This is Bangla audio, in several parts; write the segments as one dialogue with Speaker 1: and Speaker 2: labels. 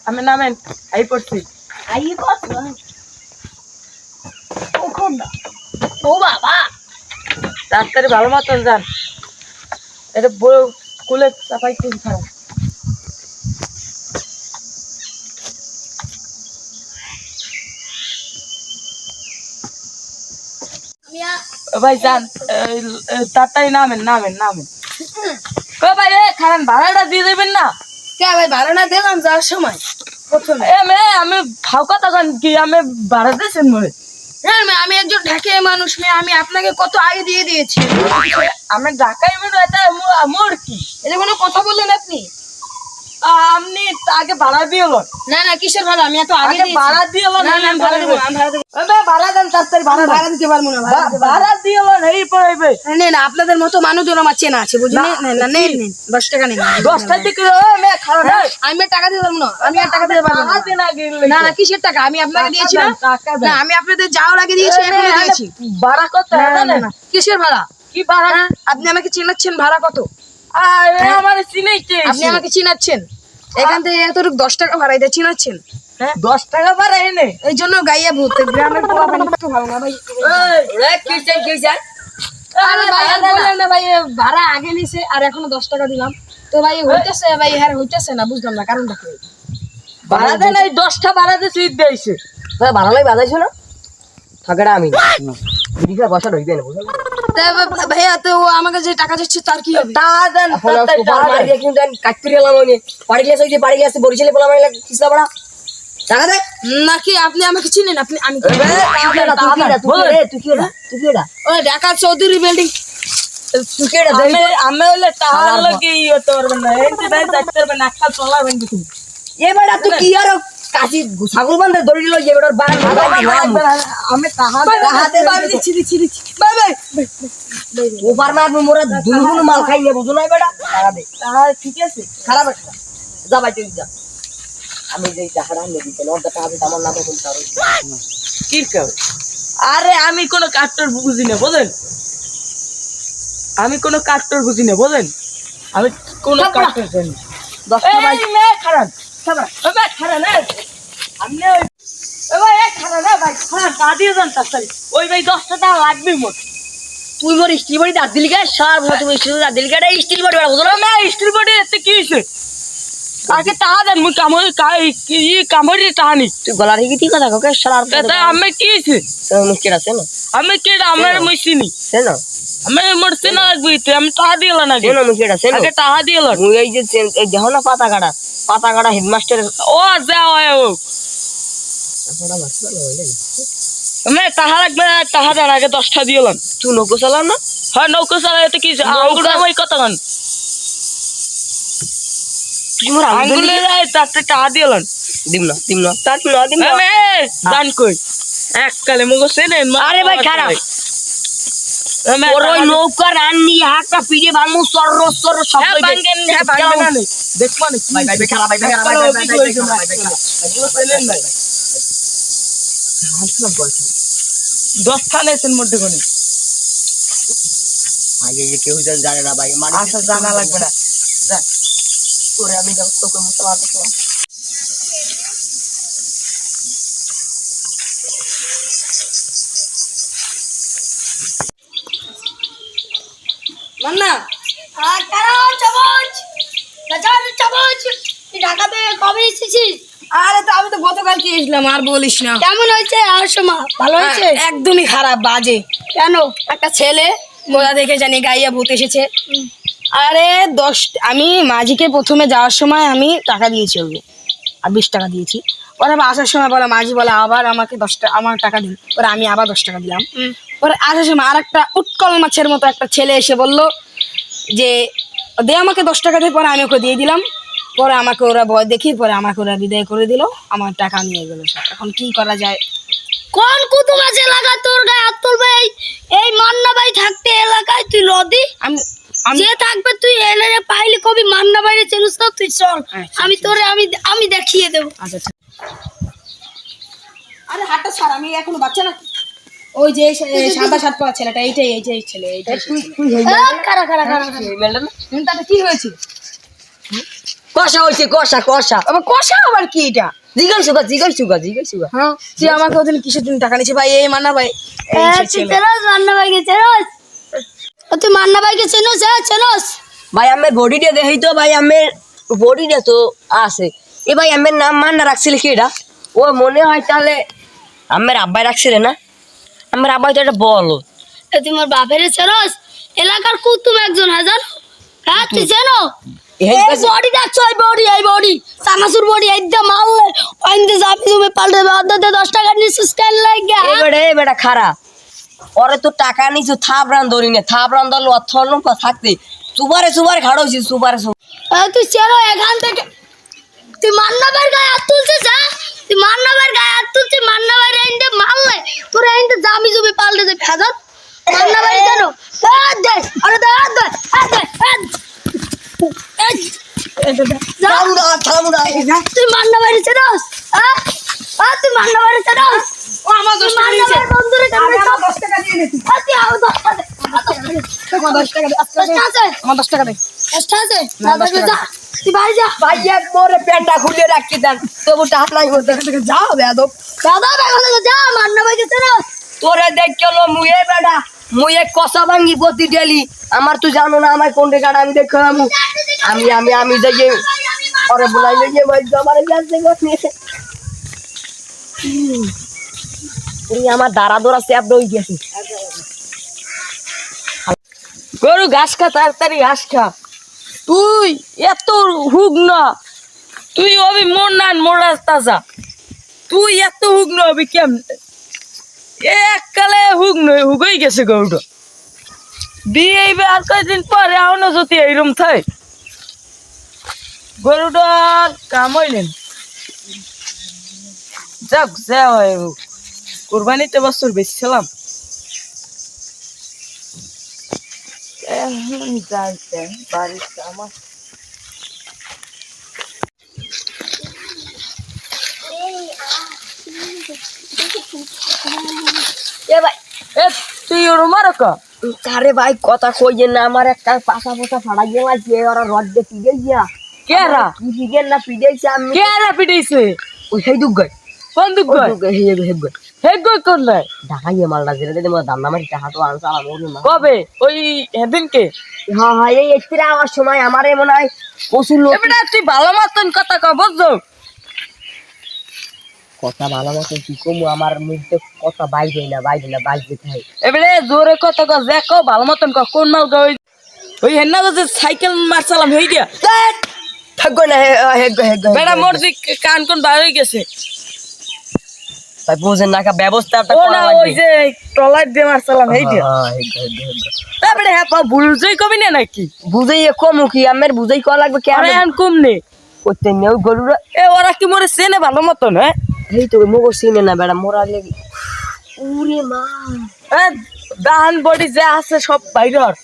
Speaker 1: আমি নামেন আই পড়ছি
Speaker 2: ও বাবা
Speaker 1: তাড়াতাড়ি ভালো মতন যান এটা বড় কুলে চাপাই খুব খারাপ ভাই যান তাড়াতাড়ি নামেন ও ভাই খারান ভাড়াটা দিয়ে দেবেন না
Speaker 2: কে ভাই ভাড়া না দিলাম যাওয়ার সময় প্রথমে
Speaker 1: আমি ভাও কথা কি আমি ভাড়া দিয়েছেন মনে
Speaker 2: হ্যাঁ আমি একজন ঢাকাই মানুষ মেয়ে আমি আপনাকে কত আগে দিয়ে দিয়েছি
Speaker 1: আমি ঢাকায় মেয়ে এটা মোর কি
Speaker 2: এটা কোনো কথা বললেন আপনি
Speaker 1: আপনি আগে ভাড়া দিয়ে লোন
Speaker 2: না না কিসের ভাড়া আমি এত আগে দিয়েছি
Speaker 1: ভাড়া দিয়ে লোন
Speaker 2: না না আমি ভাড়া দেবো আমি ভাড়া দেবো
Speaker 1: ভাড়া দেন তাড়াতাড়ি
Speaker 2: ভাড়া দিতে পারবো না
Speaker 1: ভাড়া দিয়ে লোন এই পড়াইবে
Speaker 2: নেন আপনাদের মতো মানুষজন আমার চেনা আছে বুঝলেন না নেন 10 টাকা নেন
Speaker 1: 10 টাকা দিকে খারাপ
Speaker 2: আমি টাকা দিতে পারবো না আমি আর টাকা দিতে পারবো না না কিসের টাকা আমি আপনাকে দিয়েছি না আমি আপনাদের যাওয়ার আগে দিয়েছি এখনো দিয়েছি
Speaker 1: ভাড়া কত
Speaker 2: না কিসের ভাড়া
Speaker 1: কি ভাড়া
Speaker 2: আপনি আমাকে চেনাচ্ছেন ভাড়া কত
Speaker 1: আমার চিনাইতে
Speaker 2: আপনি আমাকে চিনাচ্ছেন এখান থেকে এতটুকু 10 টাকা ভাড়া এটা চিনাচ্ছেন হ্যাঁ
Speaker 1: 10 টাকা ভাড়া এনে
Speaker 2: এই জন্য গাইয়া ভূত গ্রামের পোলা পানি একটু ভালো না ভাই
Speaker 1: কি চাই
Speaker 2: আরে ভাই আর বলেন না ভাই ভাড়া আগে নিছে আর এখনো 10 টাকা দিলাম তো ভাই হইতাছে ভাই আর হইতাছে না বুঝলাম না কারণটা কি
Speaker 1: ভাড়া দেন এই 10টা ভাড়া দিয়ে ঈদ দিয়েছে
Speaker 3: ভাই ভাড়া লাই বাজাইছো না টাকাটা আমি দিদিকা বসা ঢুকবে না বুঝলেন
Speaker 2: ভাইয়া তো ও আমাকে যে টাকা দিচ্ছে তার কি হবে
Speaker 1: টা দেন
Speaker 3: সুপার মার্কেট কিন্তু কাটতে গেলাম আমি বাড়ি গেছে যে বাড়ি গেছে বরিশালে বলা মাইলা কিসা বড়া টাকা দে
Speaker 2: নাকি আপনি আমাকে চিনেন আপনি আমি
Speaker 3: তুই কি এটা
Speaker 2: ওই ঢাকা চৌধুরী বিল্ডিং
Speaker 3: তুই কি এটা
Speaker 1: আমি হলে টাহার লাগে ইয়ে তো পারবেন না এনতে ভাই দেখতে পারবেন না একটা চলাবেন কিছু
Speaker 3: এ বেটা তুই কি আর কাশি ছাগল বান্ধে দড়ি দিল যে বেটার বান
Speaker 1: আমি টাহার
Speaker 3: হাতে বাবি দিচ্ছি ভাই ও পারনা আপনি মোরা দুনুন মাল খাই না বুঝো না বেটা টাকা দে
Speaker 1: টাহার ঠিক আছে
Speaker 3: খারাপ একটা যা ভাই তুই যা আমি যেই টাকাটা আনলে দিতে ওর টাকা দিতে আমার না তো কোন কারণ
Speaker 1: কি কর আরে আমি কোনো কাট্টর বুঝি না বুঝেন আমি কোনো কাট্টর বুঝি না বুঝেন আমি কোনো কাট্টর জানি 10 টাকা ভাই মে খারাপ ভাই খারাপ না আপনি ওই ভাই খারাপ না ভাই খারাপ টা দিয়ে যান তাড়াতাড়ি ওই ভাই 10 টাকা লাগবে মোট
Speaker 3: তুই মোর স্টিল বডি দাঁত দিলি কে সব তুমি স্টিল দাঁত দিলি কে স্টিল বডি বেড়া বুঝলো
Speaker 1: না স্টিল বডি এতে কি হইছে আগে টাকা দেন মুই কামড়ি টাকা নি
Speaker 3: তুই গলা থেকে ঠিক কথা কাকে শালার
Speaker 1: তা আমি কি হইছে
Speaker 3: তোর মুশকিল আছে না
Speaker 1: আমি কি আমার মইছিনি
Speaker 3: না
Speaker 1: আমি মরতে না লাগবে আমি টাকা দিয়ে না
Speaker 3: কেন মুশকিল আছে না
Speaker 1: আগে টাকা দিয়ে
Speaker 3: মুই এই যে এই দেখো না পাতা কাটা হেডমাস্টার
Speaker 1: ও যাও ও আমি টাকা লাগবে টাকা দেন আগে 10টা দিলাম
Speaker 3: তুই নৌকো চালাও না
Speaker 1: হ্যাঁ নৌকো চালাইতে কি আঙ্গুল আমি কত গান
Speaker 3: তুই মোর
Speaker 1: আঙ্গুলে যায় তাতে টাকা দিলাম
Speaker 3: দিম না তার দিম না
Speaker 1: আমি জান কই এককালে মগো সেনেন
Speaker 3: আরে ভাই খারাপ ওর ওই নৌকা রান্নি হাতটা পিড়ে ভাঙমু সর সব
Speaker 1: হ্যাঁ বাঙ্গেন হ্যাঁ বাঙ্গেন দেখবা না
Speaker 3: ভাই খারাপ ভাই
Speaker 1: সেনেন ভাই 10 টা নেছেন মধ্যে কোনে
Speaker 3: আগে যে কেউ জানে না ভাই মানে
Speaker 1: আচ্ছা জানা লাগবে না
Speaker 3: তোরে আমি যাও তোকে মুসলা দিতে
Speaker 2: মান্না আর কারা চামচ চামচ তুই ঢাকাতে কবে এসেছিস আরে তো আমি তো গতকালকে এসেছিলাম আর বলিস না কেমন হয়েছে আর সময় ভালো হয়েছে একদমই খারাপ বাজে কেন একটা ছেলে কোথা থেকে জানি গাইয়া ভূত এসেছে আরে আমি মাঝিকে প্রথমে যাওয়ার সময় আমি টাকা দিয়েছি ওকে আর 20 টাকা দিয়েছি পরে আসার সময় বলে মাঝি বলে আবার আমাকে 10 টাকা আমার টাকা দিন পরে আমি আবার 10 টাকা দিলাম পরে আসার সময় আর একটা উৎকল মাছের মতো একটা ছেলে এসে বললো যে দে আমাকে 10 টাকা দিয়ে পরে আমি ওকে দিয়ে দিলাম পরে আমাকে ওরা ভয় দেখি পরে আমাকে ওরা বিদায় করে দিল আমার টাকা নিয়ে গেল এখন কি করা যায় কোন কুতুব আছে এলাকা তোর গায়ে হাত তুলবে এই মান্না ভাই থাকতে এলাকায় তুই নদী আমি যে থাকবে তুই এনে পাইলে কবি মান্না বাইরে চেনুস না তুই চল আমি তোরে আমি দেখিয়ে দেব আচ্ছা আরে হাতটা ছাড় আমি এখনো বাচ্চা না ওই যে সাদা শার্ট পরা ছেলেটা এইটাই ছেলে এইটাই কারা কারা কারা তাতে কি হয়েছে
Speaker 3: কষা হইছে কষা কষা
Speaker 1: আবার কষা আবার কি এটা?
Speaker 3: জিগাইছুগা
Speaker 1: হ্যাঁ তুই আমাকে ওদিন কিসের জন্য টাকা নিয়েছে ভাই? এই মান্না ভাই
Speaker 2: তুই চেনস মান্না ভাইকে চেনস? তুই মান্না ভাইকে চেনস? চেনস?
Speaker 3: ভাই আমের বডিটা দেখাই তো ভাই, আমের বডিটা তো আছে। এ ভাই আমের নাম মান্না রাখছিল কি এটা? ও মনে হয় তাহলে আমের আব্বাই রাখছিল না? আমার আব্বাই তো এটা বলো।
Speaker 2: তোমার বাপের চেনস? এলাকার কুতুব একজন হাজার। হ্যাঁ তুই চেনো?
Speaker 3: এই
Speaker 2: এই বডি দেখছো? এই বডি চানাচুর বডি একদম মারলে ওইন্দে যাবি তুমি পাল্টে দেবে 10 টাকা নিছিস কেন লাগা?
Speaker 3: এই বেটা খারা ওরে তো টাকা নিছো থাবরান ধরি না, থাবরান ধরলো অথর্ন থাকতে সুবারে খাড়াইছি সুবারে।
Speaker 2: তুই চেনো এখান থেকে? তুই মান্না ভাইয়ের গায়ে হাত তুলছিস? হ্যাঁ তুই মান্না ভাইয়ের গায়ে হাত তুলছিস? মান্না ভাইয়ের এন্ডে মারলে তোর এন্ডে জামি জমি পাল্টে দেবে হাজার। মান্না ভাই জানো? দে আরে দে তুই মান্না ভাই চেনস? হ্যাঁ তুই মান্না ভাই চেনস?
Speaker 1: ও আমার 10 টাকা নিয়েছে।
Speaker 2: বন্ধুরে
Speaker 1: আমার 10 টাকা দিয়ে নে তুই।
Speaker 2: তুই আও 10 টাকা দে।
Speaker 1: আমার 10 টাকা দে।
Speaker 2: আছে?
Speaker 1: আমার 10 টাকা দে।
Speaker 2: কষ্ট আছে? না থাকলে যা তুই বাড়ি যা।
Speaker 3: ভাই এক মোরে প্যান্টটা খুলে রাখি দেন, তবু টাকা নাই বলতে
Speaker 1: যাও বেয়াদব।
Speaker 2: দাদা এখন যা মান্না ভাইকে চেনস?
Speaker 3: তোরে দেখ কেন মুয়ে বেটা মুয়ে কষা ভাঙ্গি প্রতি ডেলি। আমার তুই জানো না আমার কোন টাকাটা আমি দেখো আমি যাই ওরে বলাই লইয়ে ভাই আমার কাছে গেছে আমার দাঁড়া দৌড়া স্যাপ রয়ে গেছে।
Speaker 1: গরু ঘাস খা, তাড়াতাড়ি ঘাস খা। তুই এত হুক না, তুই হবি মোড়া তাজা। তুই এত হুক না হবি কেমনে? এককালে হুক নয়, হুকই গেছে গরুটা। বিয়ে এইবে আর কয়েকদিন পরে এখনো যদি এইরকম থাকে গরুটার কাম হইলেন। যাক যা হয় হোক, কোরবানিতে বছর বেচছিলাম। এখন যাইতে বাড়িতে আমার
Speaker 3: এ ভাই
Speaker 1: এ তুই ওর মারো কা?
Speaker 3: আরে ভাই কথা কইয়ে না, আমার একটা পাশা ফাড়া গিয়ে আছে ওরা রড দিয়ে পিড়ে গিয়া
Speaker 1: কেরা
Speaker 3: কি পিড়ে না পিড়েছে আমি
Speaker 1: কেরা পিটাইছে?
Speaker 3: ওই সেই দুঃখ গাই
Speaker 1: কোন দুঃখ? হে গই কোন নাই
Speaker 3: ঢাকাইয়ে মালটা যেটা দিলে দাম নামের টাকা তো আনছে আমার মনে না।
Speaker 1: কবে? ওই হেদিনকে?
Speaker 3: হ্যাঁ হ্যাঁ এই এত্তিরা আমার সময় আমারে মনে হয় প্রচুর লোক
Speaker 1: এবারে তুই ভালো মতন কথা কব বুঝছো?
Speaker 3: কথা ভালো মতো কি কমু, আমার মধ্যে কথা বাইরে না বাইরে থাকে।
Speaker 1: এবারে জোরে কথা কর, যে কও ভালো মতন কর। কোন মাল গো? ওই হেন্না যে সাইকেল মারছিলাম হই দিয়া
Speaker 3: থাকবো না
Speaker 1: বেড়া মোর দিক কান কোন বার হয়ে গেছে।
Speaker 3: তাই বুঝেন না কা ব্যবস্থা একটা
Speaker 1: ও
Speaker 3: করা
Speaker 1: না
Speaker 3: লাগবে।
Speaker 1: ওই যে ট্রলার দিয়ে মারছিলাম হই দিয়া। তারপরে হ্যাঁ বুঝই কবি না নাকি?
Speaker 3: বুঝাই কমু কি আমার বুঝাই করা লাগবে কেন
Speaker 1: আরে এখন কম নে।
Speaker 3: করতে নেও গরুরা।
Speaker 1: এ ওরা কি মোরে চেনে ভালো মতন? হ্যাঁ
Speaker 3: এই তো মুগো চিনে না বেড়া মোরা লেগে উরে মা
Speaker 1: দাহান বডি যা আছে সব বাইরের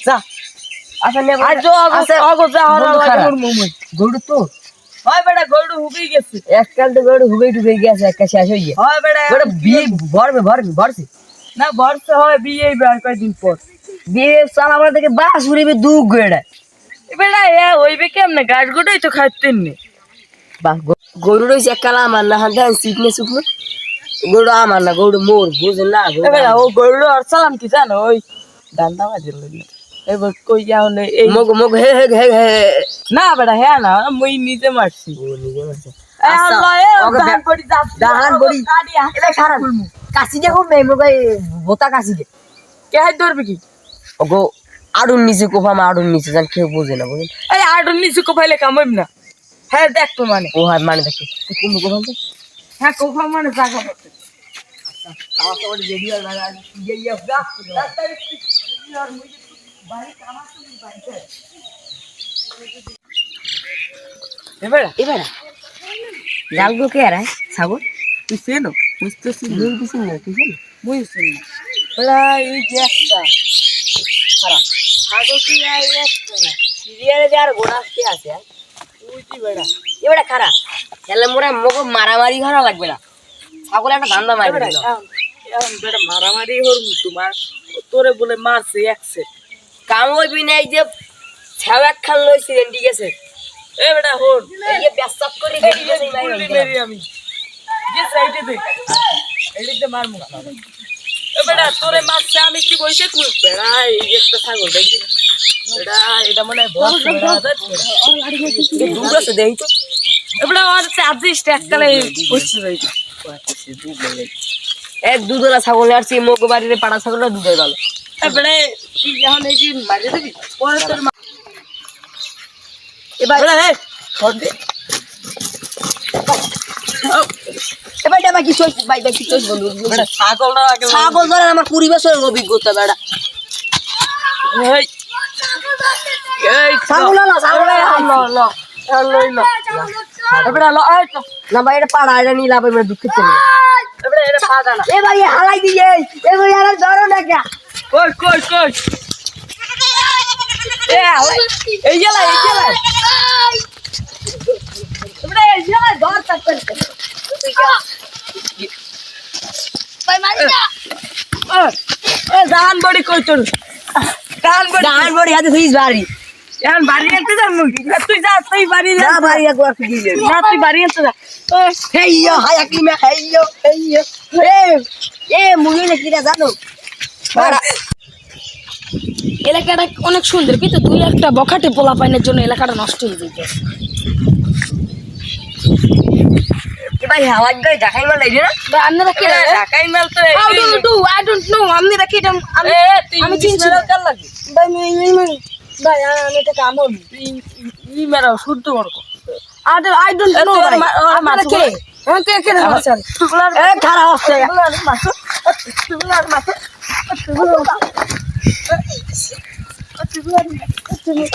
Speaker 1: যা।
Speaker 3: আচ্ছা নে
Speaker 1: আর যো আগো যা হরা লাগে মোর মুমুই
Speaker 3: গরু তো
Speaker 1: হয় বেটা গরু হুবি গেছে।
Speaker 3: এককাল তো গরু হুবে ঢুকে গেছে একটা শেষ হয়ে গিয়ে
Speaker 1: হয় বেটা
Speaker 3: গরু বিয়ে ভরছে
Speaker 1: না বর্ষা হয় বিয়ে বার কয়েকদিন পর।
Speaker 3: বিয়ে চালাবার থেকে বাস উড়িবে দুঃখ গেড়া
Speaker 1: বেটা এ হইবে কেমনে? গাছ গোটাই তো খাইতেন নে।
Speaker 3: বাহ গরু রয়েছে এককাল আমার না হাতে শুকনো গরু আমার না গরু মোর বুঝেন না
Speaker 1: এ বেটা ও গরু আর সালাম কি জানো? ওই দান্দা মাঝে লইল এবার কই যাও নে এই
Speaker 3: মগ মগ হে হে হে হে
Speaker 1: না বেটা হ্যাঁ না মুই নিজে মারছি।
Speaker 3: ও নিজে মারছে
Speaker 1: এ আল্লাহ এ দাহান বডি যা
Speaker 3: দাহান বডি এটা খারাপ কাশি দেখো মেমোগাই বোতা কাশি দে
Speaker 1: কে হাত ধরবে কি?
Speaker 3: ওগো আড়ুন নিচে কোফামা আড়ুন নিচে জান কেউ বোঝে না বুঝেন।
Speaker 1: এই আডুন নিচু কোপাইলে কামাইব না। হ্যাঁ দেখ তো মানে
Speaker 3: ও হয় মানে দেখো কোন কোফাম তো
Speaker 1: হ্যাঁ কোফা মানে জায়গা পড়তে এবারে
Speaker 3: এবার লালগো কে আর ছাগল
Speaker 1: তুই চেনো? বুঝতেছি
Speaker 3: দুই কিছু না কিছু না
Speaker 1: বুঝছি না বেলা এই যে একটা খারাপ ছাগল কি আর একটা না
Speaker 3: সিরিয়ালে যে আর গোড়া কে আছে
Speaker 1: বুঝছি বেড়া
Speaker 3: এবারে খারাপ তাহলে মোরা মগো মারামারি করা লাগবে না ছাগল একটা ধান্দা মারবে
Speaker 1: বেড়া এখন বেড়া মারামারি হর তোমার তোরে বলে মারছে একসে
Speaker 3: কাম হইবি না এই যে ছ্যাও এক খান লইছিলেন ঠিক আছে
Speaker 1: এ বেটা হোর
Speaker 3: এই যে পেশাব করে বেরিয়ে গেছে ভাই
Speaker 1: মেরি আমি যে সাইডে দে এদিকে মারমু এ বেটা তোরে মারছে আমি কি বইছে তুই বেড়া এই যে একটা ছাগল দেখি বেটা এটা মনে হয় বস বেড়া
Speaker 3: দুধ আছে দেই তো
Speaker 1: এ বেটা আর চার্জি স্ট্যাক কালে বসছে ভাই
Speaker 3: এক দুধওয়ালা ছাগল আর সেই মোগ বাড়িতে পাড়া ছাগলটা দুধের ভালো
Speaker 1: এ বেটা কি এখন এই যে মারিয়ে দিবি পরে তোর
Speaker 3: এবার
Speaker 1: বেটা হে ধর দে
Speaker 3: এবার এটা কি চলছে ভাই ভাই কি চলছে বন্ধু
Speaker 1: বেটা ছাগলটা আগে
Speaker 3: ছাগল ধরেন আমার 20 বছরের অভিজ্ঞতা বেটা
Speaker 1: এই এই
Speaker 3: ছাগল না ছাগল
Speaker 1: ল এবারে ল এই তো
Speaker 3: না ভাই এটা পাড়া এটা নিলাম এবার দুঃখিত করি
Speaker 1: এবারে এটা ফাদা না
Speaker 3: এ ভাই হালাই দিয়ে এবার আর ধরো না কে
Speaker 1: কই কই কই এ হালাই এই গেলা এবারে এই গেলা ধর তাক করতে
Speaker 2: ভাই মারি না
Speaker 1: এ জাহান বড়ি কই তোর কান বড়ি
Speaker 3: ডান বড়ি হাতে থইস বাড়ি
Speaker 1: এখন বাড়ি আনতে যাম তুই যা তুই বাড়ি যা
Speaker 3: না বাড়ি একবার দিলে
Speaker 1: না তুই বাড়ি আনতে যা
Speaker 3: হেইয়ো হাই আকিমে হেইয়ো এ মুই না কিরা জানো বাড়া
Speaker 2: এলাকাটা অনেক সুন্দর কিন্তু দুই একটা বখাটে পোলা পাইনের জন্য এলাকাটা নষ্ট হয়ে যেত
Speaker 3: এ ভাই হাওয়াজ গায় দেখাই মাল এই না
Speaker 2: ভাই আপনারা কি
Speaker 1: ঢাকাই মাল তো
Speaker 2: How do you do? I don't know. আপনারা কি এটা আমি আমি চিনছি না।
Speaker 1: কাল লাগে
Speaker 2: ভাই ভাই আমি এটা কাম হল
Speaker 1: ই মেরা শুদ্ধ করো
Speaker 2: I don't know.
Speaker 1: তোর
Speaker 2: ভাই।
Speaker 1: মা-
Speaker 2: আপনারা কে কে কে স্যার
Speaker 3: এ খারাপ হচ্ছে
Speaker 1: তুই